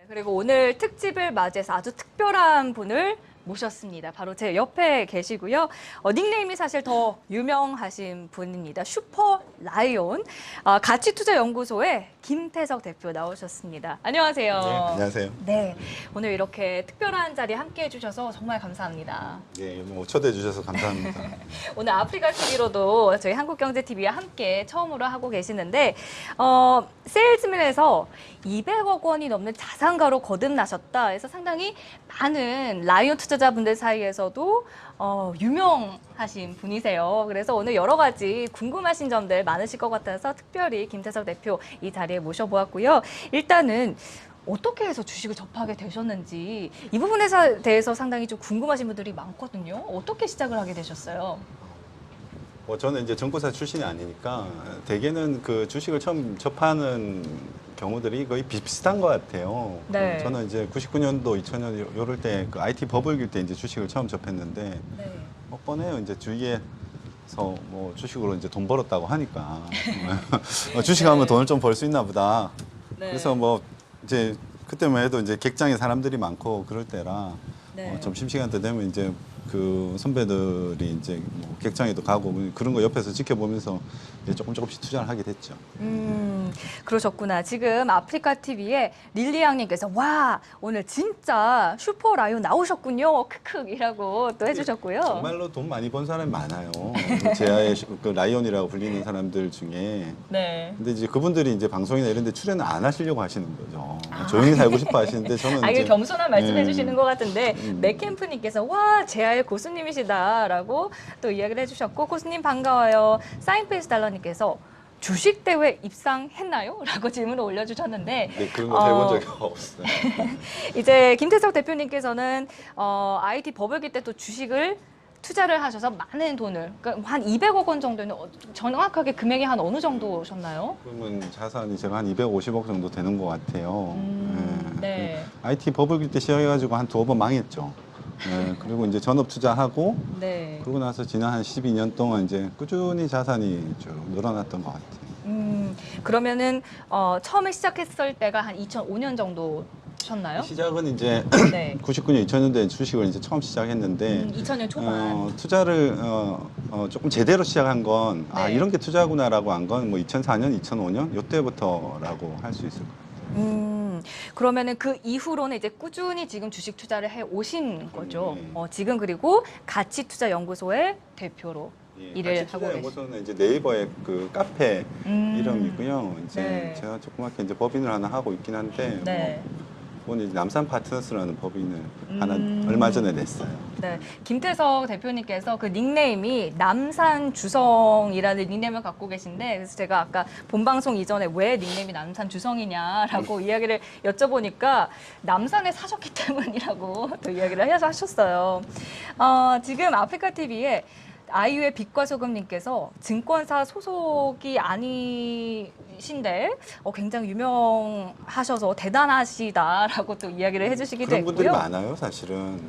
그리고 오늘 특집을 맞이해서 아주 특별한 분을 모셨습니다. 바로 제 옆에 계시고요. 닉네임이 사실 더 유명하신 분입니다. 슈퍼 라이온 가치투자연구소의 김태석 대표 나오셨습니다. 안녕하세요. 네, 안녕하세요. 네, 오늘 이렇게 특별한 자리에 함께해 주셔서 정말 감사합니다. 네, 뭐 초대해 주셔서 감사합니다. 오늘 아프리카 TV로도 저희 한국경제TV와 함께 처음으로 하고 계시는데 세일즈맨에서 200억 원이 넘는 자산가로 거듭나셨다 해서 상당히 많은 라이온 투자자분들 사이에서도 유명하신 분이세요. 그래서 오늘 여러 가지 궁금하신 점들 많으실 것 같아서 특별히 김태석 대표 이 자리에 모셔보았고요. 일단은 어떻게 해서 주식을 접하게 되셨는지 이 부분에 대해서 상당히 좀 궁금하신 분들이 많거든요. 어떻게 시작을 하게 되셨어요? 뭐 저는 이제 정보사 출신이 아니니까 대개는 그 주식을 처음 접하는 경우들이 거의 비슷한 것 같아요. 네. 저는 이제 99년도, 2000년 요럴 때 그 IT 버블일 때 이제 주식을 처음 접했는데 네. 뻔해요. 이제 주위에서 뭐 주식으로 이제 돈 벌었다고 하니까 주식하면 돈을 좀 벌 수 있나 보다. 네. 그래서 뭐 이제 그때만 해도 이제 객장에 사람들이 많고 그럴 때라 네. 점심시간 때 되면 이제 그 선배들이 이제 뭐 객장에도 가고 그런 거 옆에서 지켜보면서 이제 조금씩 투자를 하게 됐죠. 그러셨구나. 지금 아프리카 TV에 릴리 양님께서 와 오늘 진짜 슈퍼 라이온 나오셨군요. 크크이라고 또 해주셨고요. 정말로 돈 많이 번 사람이 많아요. 제아의 그 라이온이라고 불리는 사람들 중에. 네. 근데 이제 그분들이 이제 방송이나 이런 데 출연을 안 하시려고 하시는 거죠. 조용히 살고 싶어 하시는데 저는 이게 이제 겸손한 말씀해 예. 주시는 것 같은데 맥캠프님께서 와 제아의 고수님이시다라고 또 이야기를 해주셨고 고수님 반가워요. 사인페이스 달러님께서 주식 대회 입상했나요? 라고 질문을 올려주셨는데 네, 그런 거 해본 적이 없어요. 이제 김태석 대표님께서는 IT 버블기 때 또 주식을 투자를 하셔서 많은 돈을 그러니까 한 200억 원 정도는 정확하게 금액이 한 어느 정도셨나요? 그러면 자산이 제가 한 250억 정도 되는 것 같아요. 네. IT 버블기 때 시작해가지고 한 두어 번 망했죠. 그리고 이제 전업 투자하고 네. 그러고 나서 지난 한 12년 동안 이제 꾸준히 자산이 쭉 늘어났던 것 같아요. 그러면은 처음에 시작했을 때가 한 2005년 정도셨나요? 시작은 이제 네. 99년, 2000년도에 주식을 이제 처음 시작했는데 2000년 초반. 투자를 조금 제대로 시작한 건 네. 이런 게 투자구나라고 한 건 뭐 2004년, 2005년 이때부터라고 할 수 있을 것 같아요. 그러면은 그 이후로는 이제 꾸준히 지금 주식 투자를 해 오신 거죠. 네. 지금 그리고 가치투자연구소의 대표로 일을 하고 계시죠. 연구소는 이제 네이버의 그 카페 이름이고요. 이제 네. 제가 조그맣게 이제 법인을 하나 하고 있긴 한데 네. 그건 이제 남산 파트너스라는 법인을 하나 얼마 전에 냈어요. 네, 김태석 대표님께서 그 닉네임이 남산주성이라는 닉네임을 갖고 계신데 그래서 제가 아까 본방송 이전에 왜 닉네임이 남산주성이냐라고 이야기를 여쭤보니까 남산에 사셨기 때문이라고 또 이야기를 하셨어요. 지금 아프리카 TV에 아이유의 빛과 소금님께서 증권사 소속이 아니신데 굉장히 유명하셔서 대단하시다라고 또 이야기를 해주시기도 그런 분들이 했고요. 많아요, 사실은.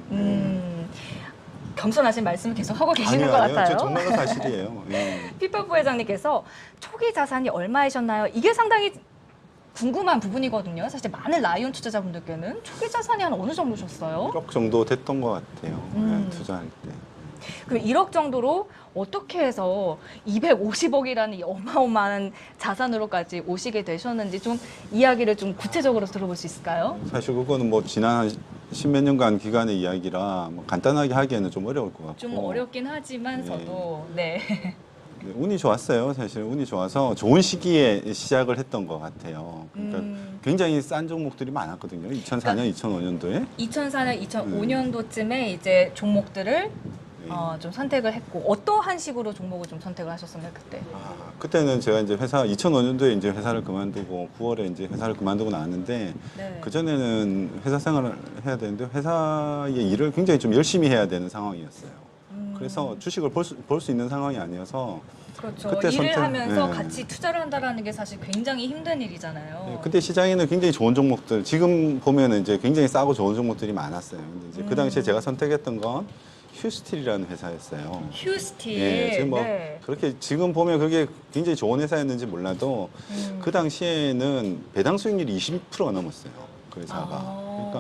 겸손하신 말씀을 계속 하고 계시는 아니요, 것 아니요. 같아요. 정말로 사실이에요. 예. 피파 부회장님께서 초기 자산이 얼마이셨나요? 이게 상당히 궁금한 부분이거든요. 사실 많은 라이온 투자자분들께는 초기 자산이 한 어느 정도셨어요? 1억 정도 됐던 것 같아요. 투자할 때. 그럼 1억 정도로 어떻게 해서 250억이라는 이 어마어마한 자산으로까지 오시게 되셨는지 좀 이야기를 좀 구체적으로 들어볼 수 있을까요? 사실 그거는 뭐 지난 한 십몇 년간 기간의 이야기라 뭐 간단하게 하기에는 좀 어려울 것 같고. 좀 어렵긴 하지만서도 네. 네, 운이 좋았어요. 사실 운이 좋아서 좋은 시기에 시작을 했던 것 같아요. 그러니까 굉장히 싼 종목들이 많았거든요. 2004년, 2005년도에. 2004년, 2005년도쯤에 이제 종목들을 좀 선택을 했고 어떠한 식으로 종목을 좀 선택을 하셨었나요 그때? 그때는 제가 이제 2005년도에 이제 회사를 그만두고 9월에 이제 회사를 그만두고 나왔는데 네. 그 전에는 회사 생활을 해야 되는데 회사의 일을 굉장히 좀 열심히 해야 되는 상황이었어요. 그래서 주식을 볼 수 있는 상황이 아니어서 그렇죠. 그때 일을 하면서 네. 같이 투자를 한다라는 게 사실 굉장히 힘든 일이잖아요. 네, 그때 시장에는 굉장히 좋은 종목들 지금 보면은 이제 굉장히 싸고 좋은 종목들이 많았어요. 근데 이제 그 당시에 제가 선택했던 건 휴스틸이라는 회사였어요. 휴스틸. 예, 지금 뭐 네. 그렇게 지금 보면 그게 굉장히 좋은 회사였는지 몰라도 그 당시에는 배당 수익률이 20%가 넘었어요. 그 회사가. 아.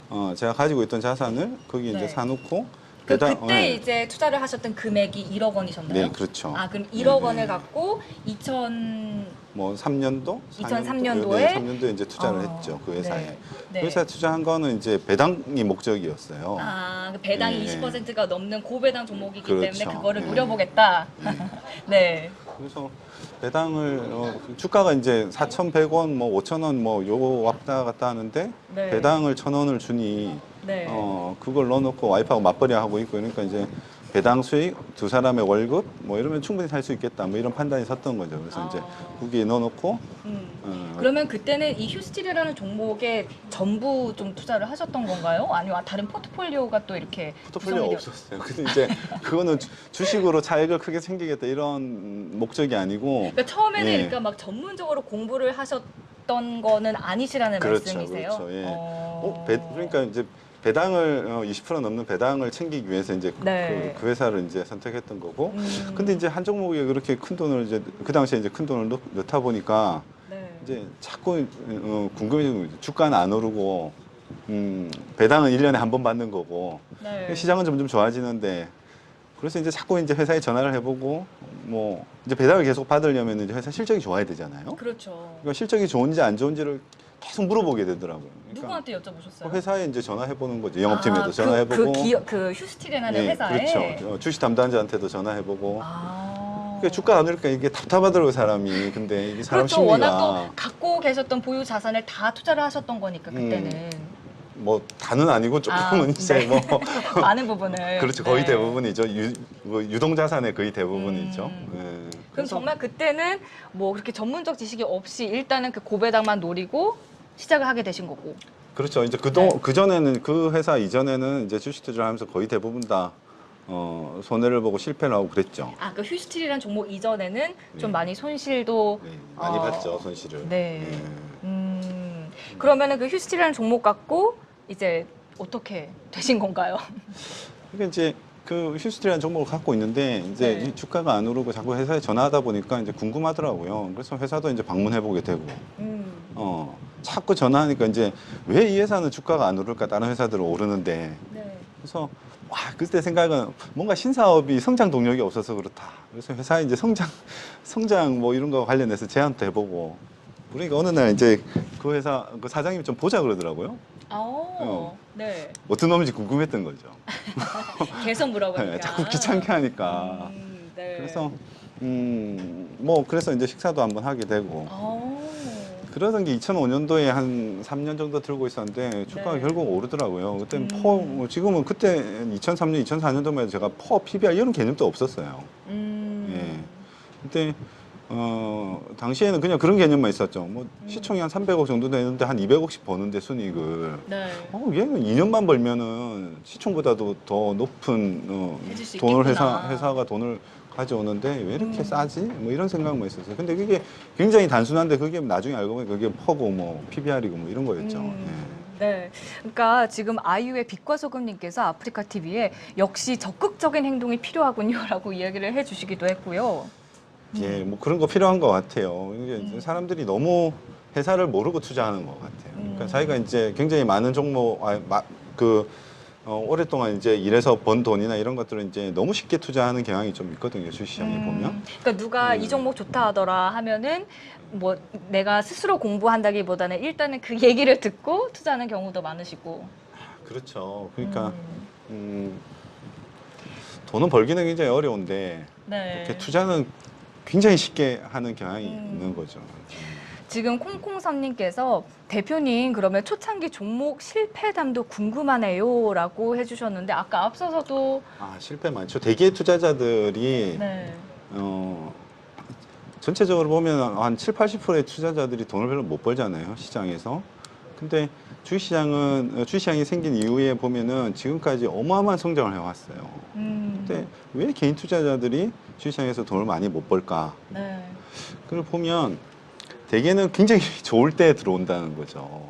그러니까 제가 가지고 있던 자산을 거기 이제 네. 사놓고 그때 네. 이제 투자를 하셨던 금액이 1억 원이셨나요? 네, 그렇죠. 아, 그럼 1억 네, 원을 네. 갖고 2000 뭐 3년도, 2003년도에 네, 3년도에 이제 투자를 어, 했죠. 그 회사에. 네. 네. 그 회사에 투자한 거는 이제 배당이 목적이었어요. 아, 그 배당이 네. 20%가 넘는 고배당 종목이기 그렇죠. 때문에 그거를 네. 노려보겠다. 네. 그래서 배당을 주가가 이제 4,100원, 뭐 5,000원 뭐 요거 왔다 갔다 하는데 네. 배당을 1,000원을 주니 네. 그걸 넣어놓고 와이프하고 맞벌이 하고 있고 그러니까 이제 배당 수익 두 사람의 월급 뭐 이러면 충분히 살 수 있겠다 뭐 이런 판단이 섰던 거죠. 그래서 이제 거기에 넣어놓고 그러면 그때는 이 휴스틸이라는 종목에 전부 좀 투자를 하셨던 건가요? 아니면 다른 포트폴리오가 또 이렇게 포트폴리오가 구성이 없었어요. 근데 이제 그거는 주식으로 차익을 크게 챙기겠다 이런 목적이 아니고 그러니까 처음에는 예. 그러니까 막 전문적으로 공부를 하셨던 거는 아니시라는 그렇죠, 말씀이세요? 그렇죠. 예. 그러니까 이제 배당을 20% 넘는 배당을 챙기기 위해서 이제 네. 그 회사를 이제 선택했던 거고. 근데 이제 한 종목에 그렇게 큰 돈을 이제 그 당시에 이제 큰 돈을 넣다 보니까 네. 이제 자꾸 궁금해지는 거죠. 주가는 안 오르고 배당은 1년에 한 번 받는 거고. 네. 시장은 점점 좋아지는데 그래서 이제 자꾸 이제 회사에 전화를 해보고 뭐 이제 배당을 계속 받으려면 이제 회사 실적이 좋아야 되잖아요. 그렇죠. 그러니까 실적이 좋은지 안 좋은지를 계속 물어보게 되더라고요. 그러니까 누구한테 여쭤보셨어요? 회사에 이제 전화해 보는 거죠. 영업팀에도 전화해 그 보고. 기업, 그 휴스틸이라는 네, 회사에. 그렇죠. 주식 담당자한테도 전화해 보고. 아. 그러니까 주가 안 오르니까 이게 답답하더라고요, 사람이. 근데 이게 사람 그렇죠. 심리가 워낙 또 갖고 계셨던 보유 자산을 다 투자를 하셨던 거니까 그때는 뭐 다는 아니고 조금은 이제 네. 뭐 많은 부분을. 그렇죠. 거의 네. 대부분이죠. 뭐 유동 자산의 거의 대부분이죠. 네. 그럼 그래서 정말 그때는 뭐 그렇게 전문적 지식이 없이 일단은 그 고배당만 노리고 시작을 하게 되신 거고. 그렇죠. 이제 네. 그 전에는 그 회사 이전에는 이제 주식 투자를 하면서 거의 대부분 다 손해를 보고 실패를 하고 그랬죠. 아, 그 휴스틸이라는 종목 이전에는 좀 네. 많이 손실도 네, 많이 어, 봤죠, 손실을. 네. 그러면은 그 휴스틸이라는 종목 갖고 이제 어떻게 되신 건가요? 그러니까 이제 그 휴스틸이라는 종목을 갖고 있는데 이제 네. 이 주가가 안 오르고 자꾸 회사에 전화하다 보니까 이제 궁금하더라고요. 그래서 회사도 이제 방문해 보게 되고, 자꾸 전화하니까 이제 왜 이 회사는 주가가 안 오를까? 다른 회사들은 오르는데. 네. 그래서 와 그때 생각은 뭔가 신사업이 성장 동력이 없어서 그렇다. 그래서 회사에 이제 성장 뭐 이런 거 관련해서 제안도 해보고. 그러니까 어느 날 이제 그 회사 그 사장님이 좀 보자 그러더라고요. 네. 어떤 놈인지 궁금했던 거죠. 계속 물어보니까. 네, 자꾸 귀찮게 하니까. 네. 그래서 뭐 그래서 이제 식사도 한번 하게 되고 그러던 게 2005년도에 한 3년 정도 들고 있었는데 주가가 네. 결국 오르더라고요. 그때 지금은 그때 2003년, 2004년도만 해도 제가 PBR 이런 개념도 없었어요. 예. 그때 당시에는 그냥 그런 개념만 있었죠. 뭐 시총이 한 300억 정도 되는데 한 200억씩 버는데 순이익을. 네. 얘는 2년만 벌면은 시총보다도 더 높은 해줄 수 돈을 있겠구나. 회사가 돈을 가져오는데 왜 이렇게 싸지? 뭐 이런 생각만 있었어요. 근데 그게 굉장히 단순한데 그게 나중에 알고 보니 그게 퍼고 뭐 PBR이고 뭐 이런 거였죠. 네. 그러니까 지금 아이유의 빛과 소금님께서 아프리카 TV에 역시 적극적인 행동이 필요하군요라고 이야기를 해주시기도 했고요. 예, 뭐 그런 거 필요한 것 같아요. 이게 사람들이 너무 회사를 모르고 투자하는 것 같아요. 그러니까 자기가 이제 굉장히 많은 종목, 오랫동안 이제 일해서 번 돈이나 이런 것들은 이제 너무 쉽게 투자하는 경향이 좀 있거든요. 주식시장에 보면. 그러니까 누가 이 종목 좋다 하더라 하면은 뭐 내가 스스로 공부한다기보다는 일단은 그 얘기를 듣고 투자하는 경우도 많으시고. 그렇죠. 그러니까 돈은 벌기는 굉장히 어려운데 네. 이렇게 투자는 굉장히 쉽게 하는 경향이 있는 거죠. 지금 콩콩선님께서 대표님 그러면 초창기 종목 실패담도 궁금하네요라고 해주셨는데 아까 앞서서도 실패 많죠. 대개 투자자들이 네. 전체적으로 보면 한 7, 80%의 투자자들이 돈을 별로 못 벌잖아요, 시장에서. 근데 주식시장이 생긴 이후에 보면은 지금까지 어마어마한 성장을 해왔어요. 근데 왜 개인 투자자들이 주식시장에서 돈을 많이 못 벌까? 네. 그걸 보면 대개는 굉장히 좋을 때 들어온다는 거죠.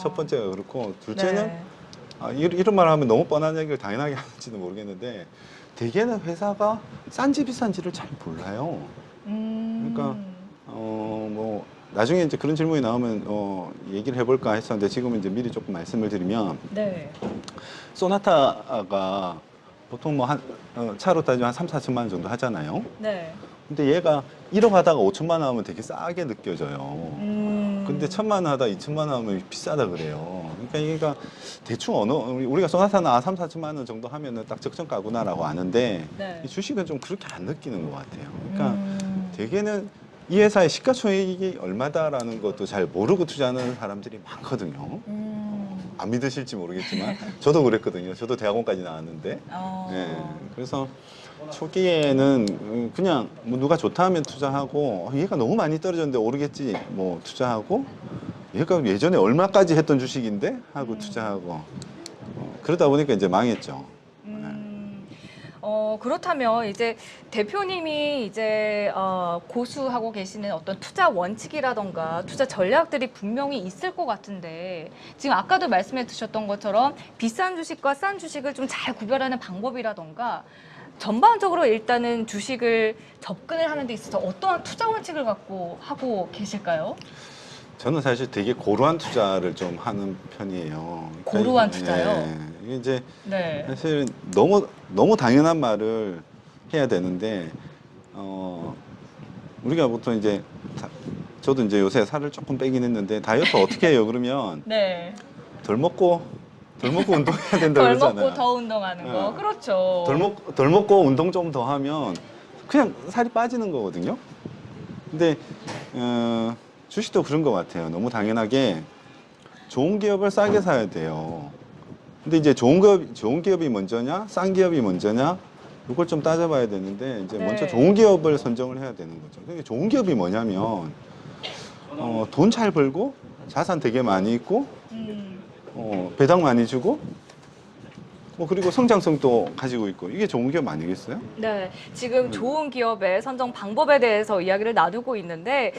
첫 번째가 그렇고 둘째는 네. 이런 말 하면 너무 뻔한 얘기를 당연하게 하는지는 모르겠는데 대개는 회사가 싼지 비싼지를 잘 몰라요. 그러니까 뭐 나중에 이제 그런 질문이 나오면 얘기를 해볼까 했었는데 지금은 이제 미리 조금 말씀을 드리면 네. 소나타가 보통 뭐 차로 따지면 한 3, 4천만 원 정도 하잖아요. 네. 근데 얘가 1억 하다가 5천만 원 하면 되게 싸게 느껴져요. 근데 1천만 원 하다 2천만 원 하면 비싸다 그래요. 그러니까 얘가 대충 우리가 소나타나 3, 4천만 원 정도 하면은 딱 적정가구나라고 아는데 네. 이 주식은 좀 그렇게 안 느끼는 것 같아요. 그러니까 대개는 이 회사의 시가총액이 얼마다라는 것도 잘 모르고 투자하는 사람들이 많거든요. 안 믿으실지 모르겠지만 저도 그랬거든요. 저도 대학원까지 나왔는데. 예, 그래서 초기에는 그냥 뭐 누가 좋다 하면 투자하고 얘가 너무 많이 떨어졌는데 오르겠지 뭐 투자하고 얘가 예전에 얼마까지 했던 주식인데 하고 투자하고 그러다 보니까 이제 망했죠. 그렇다면 이제 대표님이 이제 고수하고 계시는 어떤 투자 원칙이라던가 투자 전략들이 분명히 있을 것 같은데 지금 아까도 말씀해 주셨던 것처럼 비싼 주식과 싼 주식을 좀 잘 구별하는 방법이라던가 전반적으로 일단은 주식을 접근을 하는 데 있어서 어떠한 투자 원칙을 갖고 하고 계실까요? 저는 사실 되게 고루한 투자를 좀 하는 편이에요. 그러니까 고루한 투자요? 예, 이게 이제 네. 사실 너무 당연한 말을 해야 되는데 우리가 보통 이제 저도 이제 요새 살을 조금 빼긴 했는데 다이어트 어떻게 해요? 그러면 네. 덜 먹고 운동해야 된다 덜 그러잖아요. 먹고 더 운동하는 거. 그렇죠. 덜 먹고 운동 좀 더 하면 그냥 살이 빠지는 거거든요. 근데 주식도 그런 것 같아요. 너무 당연하게 좋은 기업을 싸게 사야 돼요. 근데 이제 좋은 기업이 먼저냐, 싼 기업이 먼저냐, 이걸 좀 따져봐야 되는데 이제 네. 먼저 좋은 기업을 선정을 해야 되는 거죠. 근데 좋은 기업이 뭐냐면 돈 잘 벌고 자산 되게 많이 있고 배당 많이 주고 그리고 성장성도 가지고 있고 이게 좋은 기업 아니겠어요? 네, 지금 좋은 기업의 선정 방법에 대해서 이야기를 나누고 있는데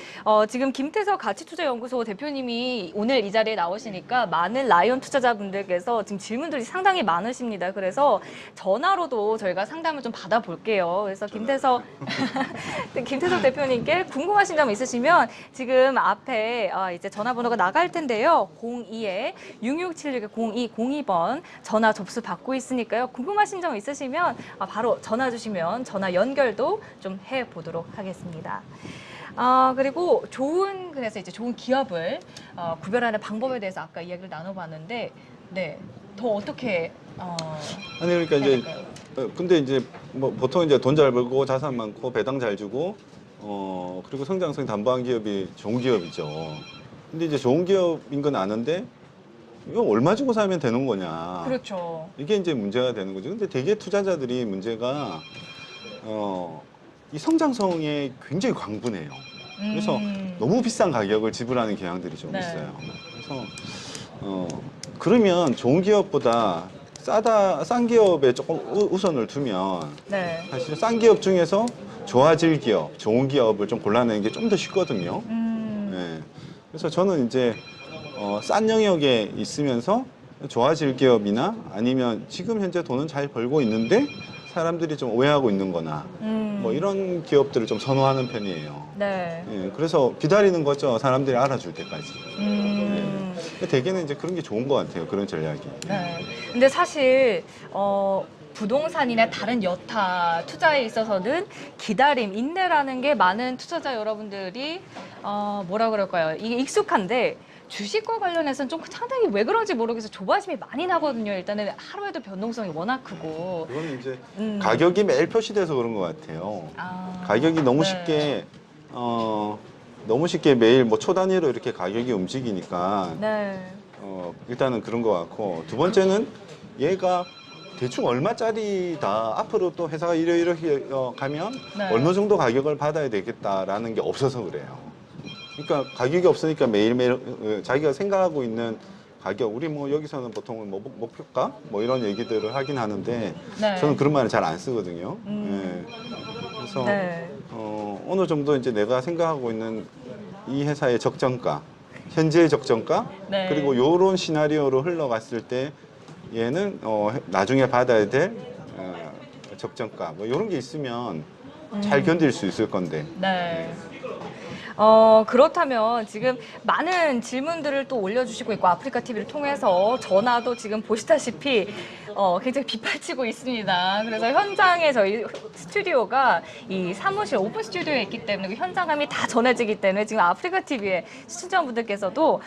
지금 김태석 가치투자연구소 대표님이 오늘 이 자리에 나오시니까 많은 라이온 투자자분들께서 지금 질문들이 상당히 많으십니다. 그래서 전화로도 저희가 상담을 좀 받아볼게요. 그래서 김태석 대표님께 궁금하신 점 있으시면 지금 앞에 이제 전화번호가 나갈 텐데요. 02-6676-0202번 전화 접수 받고 있으니까요. 궁금하신 점 있으시면 바로 전화 주시면 전화 연결도 좀 해보도록 하겠습니다. 그리고 그래서 이제 좋은 기업을 구별하는 방법에 대해서 아까 이야기를 나눠봤는데, 네, 더 어떻게 아니 그러니까 이제 근데 이제 뭐 보통 이제 돈 잘 벌고 자산 많고 배당 잘 주고 그리고 성장성 담보한 기업이 좋은 기업이죠. 근데 이제 좋은 기업인 건 아는데 이거 얼마 주고 사면 되는 거냐. 그렇죠. 이게 이제 문제가 되는 거죠. 근데 대개 투자자들이 문제가 이 성장성에 굉장히 광분해요. 그래서 너무 비싼 가격을 지불하는 경향들이 좀 네. 있어요. 그래서 그러면 좋은 기업보다 싼 기업에 조금 우선을 두면 네. 사실 싼 기업 중에서 좋아질 기업, 좋은 기업을 좀 골라내는 게 좀 더 쉽거든요. 네. 그래서 저는 이제 싼 영역에 있으면서 좋아질 기업이나 아니면 지금 현재 돈은 잘 벌고 있는데 사람들이 좀 오해하고 있는 거나 뭐 이런 기업들을 좀 선호하는 편이에요. 네. 예, 그래서 기다리는 거죠. 사람들이 알아줄 때까지. 예. 대개는 이제 그런 게 좋은 것 같아요. 그런 전략이. 네. 근데 사실 부동산이나 다른 여타 투자에 있어서는 기다림, 인내라는 게 많은 투자자 여러분들이 뭐라 그럴까요? 이게 익숙한데 주식과 관련해서는 좀 상당히 왜 그런지 모르겠어요. 조바심이 많이 나거든요. 일단은 하루에도 변동성이 워낙 크고. 그거는 이제 가격이 매일 표시돼서 그런 것 같아요. 가격이 네. 너무 쉽게 매일 뭐 초 단위로 이렇게 가격이 움직이니까 네. 일단은 그런 것 같고 두 번째는 얘가 대충 얼마짜리다 앞으로 또 회사가 이렇게 가면 네. 어느 정도 가격을 받아야 되겠다라는 게 없어서 그래요. 그러니까 가격이 없으니까 매일매일 자기가 생각하고 있는 가격, 우리 뭐 여기서는 보통 뭐 목표가 뭐 이런 얘기들을 하긴 하는데 네. 저는 그런 말을 잘 안 쓰거든요. 예. 그래서 네. 어느 정도 이제 내가 생각하고 있는 이 회사의 적정가, 현재의 적정가, 네. 그리고 요런 시나리오로 흘러갔을 때 얘는 나중에 받아야 될 적정가 뭐 이런 게 있으면 잘 견딜 수 있을 건데. 네. 그렇다면 지금 많은 질문들을 또 올려주시고 있고 아프리카 TV를 통해서 전화도 지금 보시다시피 굉장히 빗발치고 있습니다. 그래서 현장에 저희 스튜디오가 이 사무실 오픈 스튜디오에 있기 때문에 그 현장감이 다 전해지기 때문에 지금 아프리카 TV의 시청자분들께서도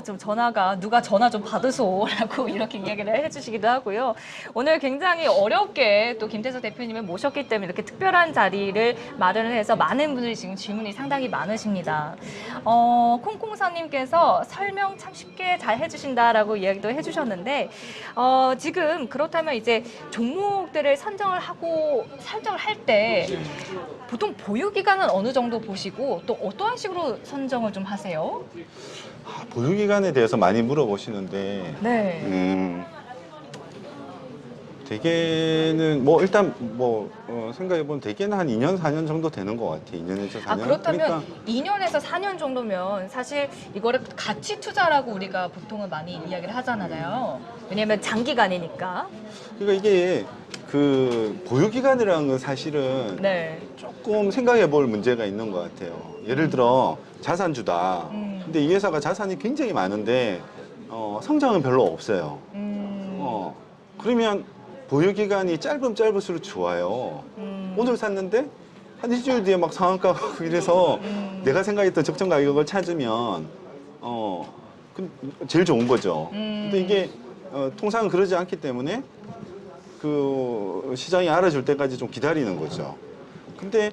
좀 전화가 누가 전화 좀 받으소라고 이렇게 이야기를 해주시기도 하고요. 오늘 굉장히 어렵게 또 김태서 대표님을 모셨기 때문에 이렇게 특별한 자리를 마련을 해서 많은 분들이 지금 질문이 상당히 많으십니다. 콩콩사님께서 설명 참 쉽게 잘 해주신다라고 이야기도 해주셨는데 지금 그렇다면 이제 종목들을 설정을 할 때 보통 보유 기간은 어느 정도 보시고 또 어떠한 식으로 선정을 좀 하세요? 보유 기간에 대해서 많이 물어보시는데 네. 대개는 뭐 일단 생각해보면 대개는 한 2년, 4년 정도 되는 것 같아요. 2년에서 4년. 그렇다면 2년에서 4년 정도면 사실 이거를 가치 투자라고 우리가 보통은 많이 이야기를 하잖아요. 왜냐면 장기간이니까. 그러니까 이게 그 보유 기간이라는 건 사실은 네. 조금 생각해볼 문제가 있는 것 같아요. 예를 들어 자산주다. 근데 이 회사가 자산이 굉장히 많은데 성장은 별로 없어요. 그러면 보유 기간이 짧으면 짧을수록 좋아요. 오늘 샀는데 한 일주일 뒤에 막 상한가 가고 이래서 내가 생각했던 적정 가격을 찾으면 제일 좋은 거죠. 근데 이게 통상은 그러지 않기 때문에 그 시장이 알아줄 때까지 좀 기다리는 거죠. 근데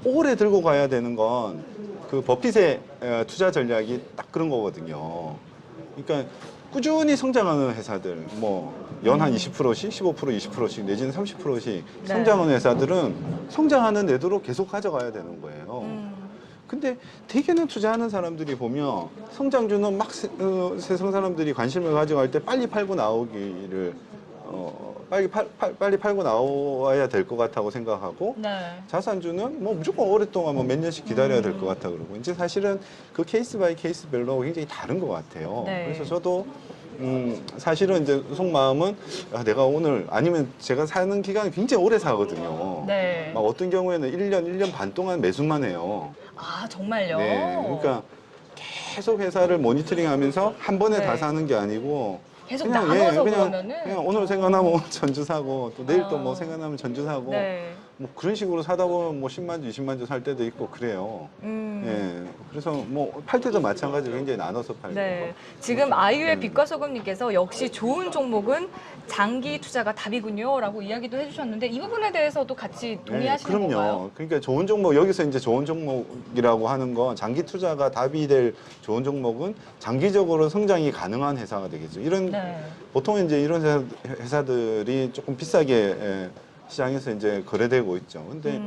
오래 들고 가야 되는 건 그 버핏의 투자 전략이 딱 그런 거거든요. 그러니까 꾸준히 성장하는 회사들, 연 한 20%씩, 15%, 20%씩, 내지는 30%씩 네. 성장하는 회사들은 성장하는 내도로 계속 가져가야 되는 거예요. 근데 대개는 투자하는 사람들이 보면 성장주는 막 세상 사람들이 관심을 가져갈 때 빨리 팔고 나오기를 빨리 팔고 나와야 될 것 같다고 생각하고 네. 자산주는 무조건 오랫동안 몇 년씩 기다려야 될 것 같다 그러고 이제 사실은 그 케이스 바이 케이스별로 굉장히 다른 것 같아요. 네. 그래서 저도 사실은 이제 속마음은 내가 오늘 아니면 제가 사는 기간이 굉장히 오래 사거든요. 네. 막 어떤 경우에는 1년 반 동안 매수만 해요. 정말요? 네. 그러니까 계속 회사를 모니터링하면서 한 번에 다 네. 사는 게 아니고 계속 나눠서 그러면은? 그냥 오늘 생각나면 오늘 전주 사고 또 내일 또 생각나면 전주 사고 네. 그런 식으로 사다 보면 10만 주, 20만 주 살 때도 있고 그래요. 예. 그래서 팔 때도 마찬가지로 굉장히 나눠서 팔고. 네. 지금 아이유의 빛과 소금님께서 역시 좋은 종목은 장기 투자가 답이군요라고 이야기도 해주셨는데 이 부분에 대해서도 같이 동의하시는 그럼요. 건가요? 그러니까 좋은 종목 여기서 이제 좋은 종목이라고 하는 건 장기 투자가 답이 될 좋은 종목은 장기적으로 성장이 가능한 회사가 되겠죠. 보통 이제 이런 회사들이 조금 비싸게 시장에서 이제 거래되고 있죠. 근데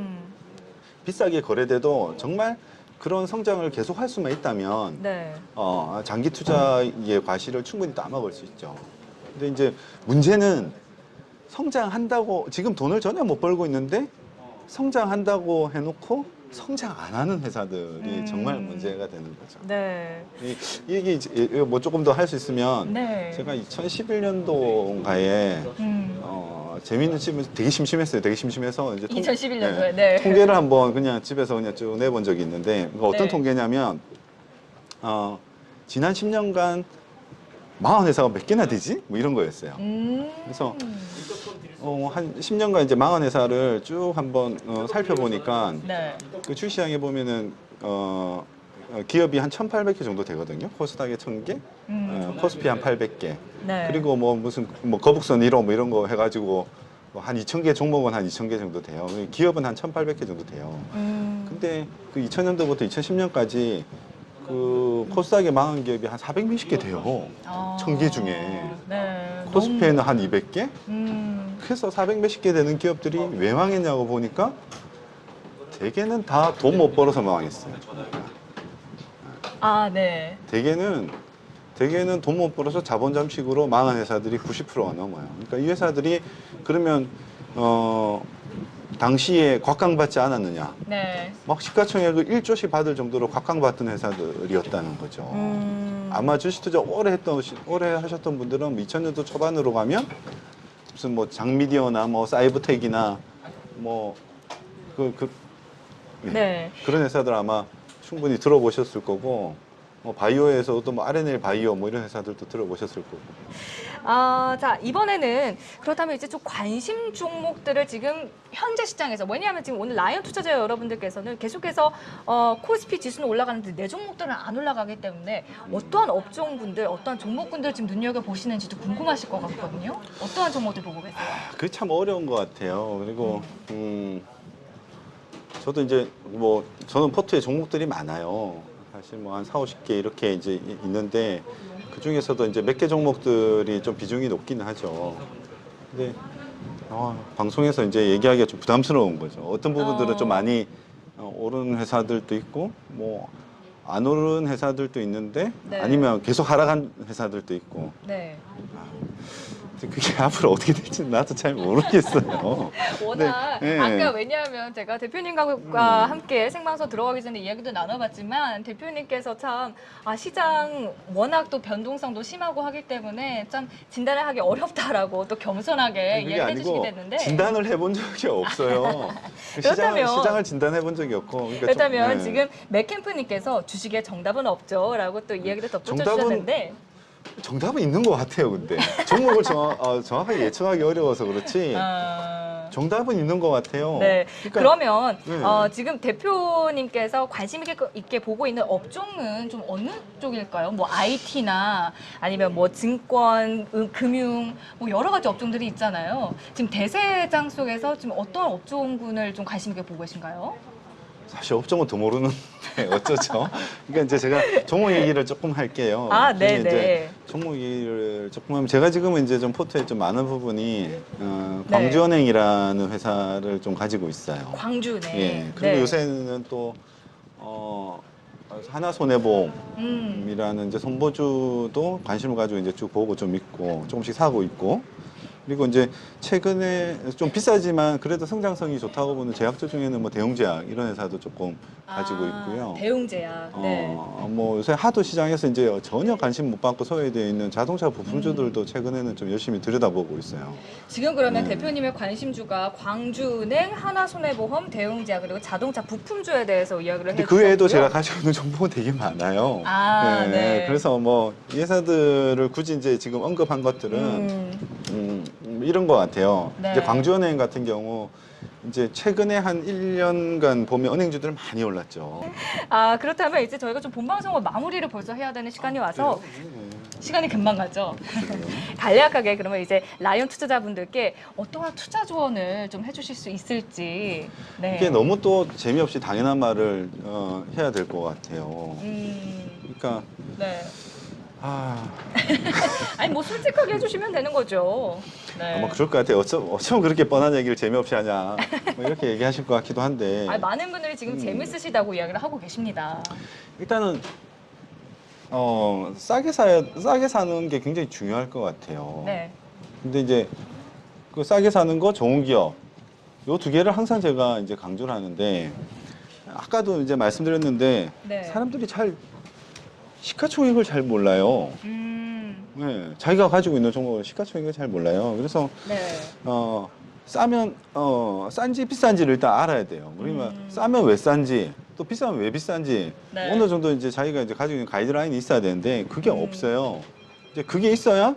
비싸게 거래돼도 정말 그런 성장을 계속 할 수만 있다면 네. 장기 투자의 과실을 충분히 따먹을 수 있죠. 근데 이제 문제는 성장한다고 지금 돈을 전혀 못 벌고 있는데 성장한다고 해놓고 성장 안 하는 회사들이 정말 문제가 되는 거죠. 네. 이 얘기 조금 더 할 수 있으면 네. 제가 2011년도인가에 재미있는 질문 되게 심심했어요. 되게 심심해서 이제 2011년도에 네. 통계를 한번 그냥 집에서 그냥 쭉 내본 적이 있는데 어떤 네. 통계냐면 지난 10년간 망한 회사가 몇 개나 되지? 이런 거였어요. 그래서 한 10년간 이제 망한 회사를 쭉 한번 살펴보니까 네. 그 주시장에 보면은 기업이 한 1,800개 정도 되거든요. 코스닥에 1,000개, 코스피 한 800개. 네. 그리고 무슨 거북선 1호 이런 거 해가지고 한 2,000개 종목은 한 2,000개 정도 돼요. 기업은 한 1,800개 정도 돼요. 근데 그 2000년도부터 2010년까지 그 코스닥에 망한 기업이 한 400몇십 개 돼요. 1,000개 중에. 네. 코스피에는 한 200개? 그래서 400몇십 개 되는 기업들이 왜 망했냐고 보니까 대개는 다 돈 못 벌어서 망했어요. 네. 대개는 돈 못 벌어서 자본 잠식으로 망한 회사들이 90%가 넘어요. 그러니까 이 회사들이 그러면 당시에 곽강받지 않았느냐? 네. 막 시가총액을 1조씩 받을 정도로 곽강받던 회사들이었다는 거죠. 아마 주식 투자 오래 하셨던 분들은 2000년도 초반으로 가면 무슨 장미디어나 사이버텍이나 네. 그런 회사들 아마 충분히 들어보셨을 거고, 바이오에서도 뭐 RNL 바이오 뭐 이런 회사들도 들어보셨을 거고. 자, 이번에는 그렇다면 이제 좀 관심 종목들을 지금 현재 시장에서, 왜냐하면 지금 오늘 라이언 투자자 여러분들께서는 계속해서 코스피 지수는 올라가는데 내 종목들은 안 올라가기 때문에 어떠한 업종분들, 어떠한 종목분들 지금 눈여겨보시는지도 궁금하실 것 같거든요. 어떠한 종목들 보고 계세요? 그게 참 어려운 것 같아요. 그리고 저도 이제 뭐 저는 포트에 종목들이 많아요. 사실 뭐 한 4, 50개 이렇게 이제 있는데 그 중에서도 이제 몇 개 종목들이 좀 비중이 높기는 하죠. 근데 방송에서 이제 얘기하기가 좀 부담스러운 거죠. 어떤 부분들은 좀 많이 오른 회사들도 있고 뭐 안 오른 회사들도 있는데 네. 아니면 계속 하락한 회사들도 있고. 네. 그게 앞으로 어떻게 될지 나도 잘 모르겠어요. 워낙 네. 아까 왜냐하면 제가 대표님과 함께 생방송 들어가기 전에 이야기도 나눠봤지만 대표님께서 참 시장 워낙 또 변동성도 심하고 하기 때문에 참 진단을 하기 어렵다라고 또 겸손하게 그게 이야기해 주시게 아니고 됐는데 진단을 해본 적이 없어요. 그렇다면- 시장을 진단해 본 적이 없고. 그러니까 그렇다면 네. 지금 맥캠프님께서 주식에 정답은 없죠라고 또 이야기를 덧붙여 정답은- 주셨는데 정답은 있는 것 같아요, 근데. 종목을 정확하게 예측하기 어려워서 그렇지. 정답은 있는 것 같아요. 네. 그러니까 그러면 네. 지금 대표님께서 관심 있게 보고 있는 업종은 좀 어느 쪽일까요? 뭐 IT나 아니면 뭐 증권, 금융, 뭐 여러 가지 업종들이 있잖아요. 지금 대세장 속에서 지금 어떤 업종군을 좀 관심 있게 보고 계신가요? 사실 업종은 더 모르는데 어쩌죠? 그러니까 이제 제가 종목 얘기를 조금 할게요. 네, 이제 네. 종목 얘기를 조금 하면 제가 지금은 이제 좀 포트에 좀 많은 부분이 네. 광주은행이라는 회사를 좀 가지고 있어요. 광주네. 예. 그리고 네. 요새는 또 하나손해보험이라는 이제 손보주도 관심을 가지고 이제 쭉 보고 좀 있고 조금씩 사고 있고. 그리고 이제 최근에 좀 비싸지만 그래도 성장성이 좋다고 보는 제약주 중에는 뭐 대웅제약 이런 회사도 조금 가지고 있고요. 대웅제약. 네. 뭐 요새 하도 시장에서 이제 전혀 관심 못 받고 소외되어 있는 자동차 부품주들도 최근에는 좀 열심히 들여다보고 있어요. 지금 그러면 네. 대표님의 관심주가 광주은행, 하나손해보험, 대웅제약 그리고 자동차 부품주에 대해서 이야기를 근데 해주셨고요. 그 외에도 제가 가지고 있는 정보가 되게 많아요. 네. 그래서 뭐 이 회사들을 굳이 이제 지금 언급한 것들은 이런 것 같아요. 네. 이제 광주은행 같은 경우 이제 최근에 한 1년간 보면 은행주들 많이 올랐죠. 그렇다면 이제 저희가 좀 본방송을 마무리를 벌써 해야 되는 시간이 와서 시간이 금방 가죠. 간략하게 그러면 이제 라이언 투자자분들께 어떠한 투자 조언을 좀 해주실 수 있을지. 네. 이게 너무 또 재미없이 당연한 말을 해야 될 것 같아요. 그러니까 네. 아, 아니 뭐 솔직하게 해주시면 되는 거죠. 네. 아마 그럴 것 같아요. 어쩜 그렇게 뻔한 얘기를 재미없이 하냐. 뭐 이렇게 얘기하실 것 같기도 한데. 많은 분들이 지금 재밌으시다고 이야기를 하고 계십니다. 일단은 싸게 사는 게 굉장히 중요할 것 같아요. 네. 근데 이제 그 싸게 사는 거, 좋은 기업, 요 두 개를 항상 제가 이제 강조를 하는데 아까도 이제 말씀드렸는데 네. 사람들이 잘 시가총액을 잘 몰라요. 네, 자기가 가지고 있는 종목을 시가총액을 잘 몰라요. 그래서 네. 싸면 싼지 비싼지를 일단 알아야 돼요. 그러면 싸면 왜 싼지 또 비싸면 왜 비싼지 네. 어느 정도 이제 자기가 이제 가지고 있는 가이드라인이 있어야 되는데 그게 없어요. 이제 그게 있어야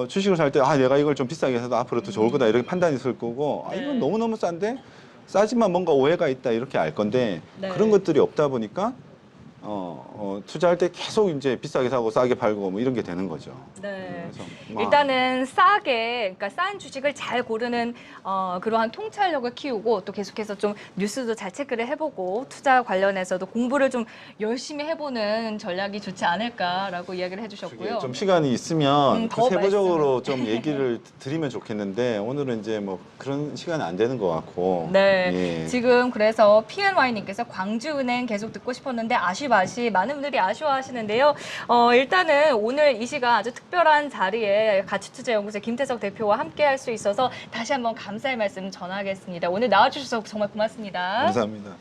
주식을 살 때 내가 이걸 좀 비싸게 사도 앞으로 더 좋을 거다 이렇게 판단이 있을 거고 네. 이건 너무너무 싼데 싸지만 뭔가 오해가 있다 이렇게 알 건데 네. 그런 것들이 없다 보니까 투자할 때 계속 이제 비싸게 사고 싸게 팔고 뭐 이런 게 되는 거죠. 네. 그래서 일단은 싸게, 그러니까 싼 주식을 잘 고르는 그러한 통찰력을 키우고 또 계속해서 좀 뉴스도 잘 체크를 해보고 투자 관련해서도 공부를 좀 열심히 해보는 전략이 좋지 않을까라고 이야기를 해주셨고요. 좀 시간이 있으면 더 세부적으로 좀 얘기를 드리면 좋겠는데 오늘은 이제 뭐 그런 시간이 안 되는 것 같고. 네, 예. 지금 그래서 PNY님께서 광주은행 계속 듣고 싶었는데 아쉬워하시 많은 분들이 아쉬워하시는데요. 일단은 오늘 이 시간 아주 특별한 자리에 가치투자연구소 김태석 대표와 함께할 수 있어서 다시 한번 감사의 말씀 전하겠습니다. 오늘 나와주셔서 정말 고맙습니다. 감사합니다.